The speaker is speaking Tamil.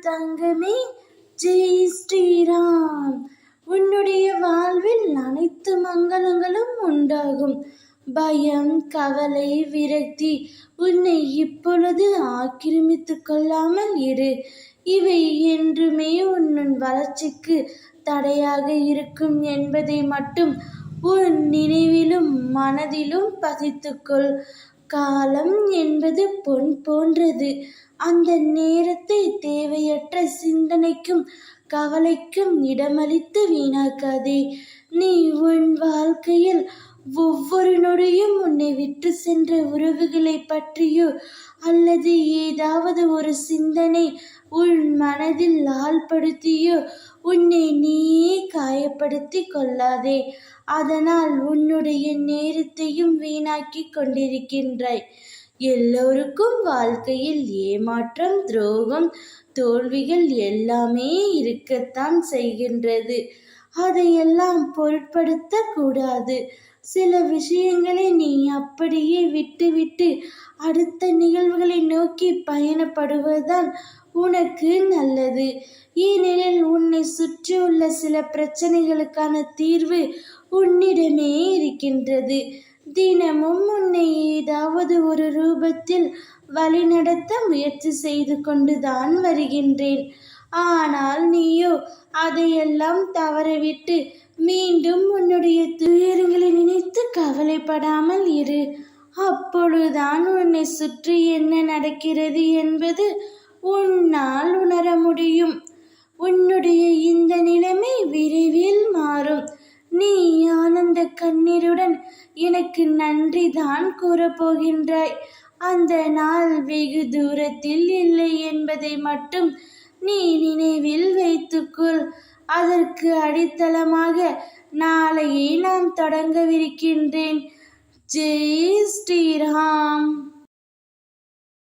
தங்கமே. ஜெய் ஸ்ரீராம். உன்னுடைய வாழ்வில் அனைத்து மங்களங்களும் உண்டாகும். பயம், கவலை, விரக்தி உன்னை இப்பொழுது ஆக்கிரமித்து கொள்ளாமல் இரு. இவை என்றுமே உன் வளர்ச்சிக்கு தடையாக இருக்கும் என்பதை மட்டும் உன் நினைவிலும் மனதிலும் பதித்துக்கொள். காலம் என்பது பொன் போன்றது. அந்த நேரத்தை தேவையற்ற சிந்தனைக்கும் கவலைக்கும் இடமளித்து வீணாக்காதே. நீ உன் வாழ்க்கையில் ஒவ்வொரு நொடியும் உன்னை விட்டு சென்ற உறவுகளை பற்றியோ அல்லது ஏதாவது ஒரு சிந்தனை உன் மனதில் ஆழ்படுத்தியோ உன்னை நீயே காயப்படுத்தி கொள்ளாதே. அதனால் உன்னுடைய நேரத்தையும் வீணாக்கி கொண்டிருக்கின்றாய். எல்லோருக்கும் வாழ்க்கையில் ஏமாற்றம், துரோகம், தோல்விகள் எல்லாமே இருக்கத்தான் செய்கின்றது. அதையெல்லாம் பொருட்படுத்த கூடாது. சில விஷயங்களை நீ அப்படியே விட்டுவிட்டு அடுத்த நிகழ்வுகளை நோக்கி பயணப்படுவதுதான் உனக்கு நல்லது. ஏனெனில் உன்னை சுற்றியுள்ள சில பிரச்சனைகளுக்கான தீர்வு உன்னிடமே இருக்கின்றது. தினமும் உன்னை ஏதாவது ஒரு ரூபத்தில் வழிநடத்த முயற்சி செய்து கொண்டுதான் வருகின்றேன். ஆனால் நீயோ அதையெல்லாம் தவறவிட்டு மீண்டும் உன்னுடைய துயரங்களை நினைத்து கவலைப்படாமல் இரு. அப்பொழுதுதான் உன்னை சுற்றி என்ன நடக்கிறது என்பது உன்னால் உணர முடியும். உன்னுடைய இந்த நிலைமை விரைவில் மாறும். நீ ஆனந்த கண்ணீருடன் எனக்கு நன்றி தான் கூறப்போகின்றாய். அந்த நாள் வெகு தூரத்தில் இல்லை என்பதை மட்டும் நீ நினைவில் வைத்துக்கொள். அதற்கு அடித்தளமாக நாளையே நான் தொடங்கவிருக்கின்றேன். ஜெய் ஸ்ரீராம்.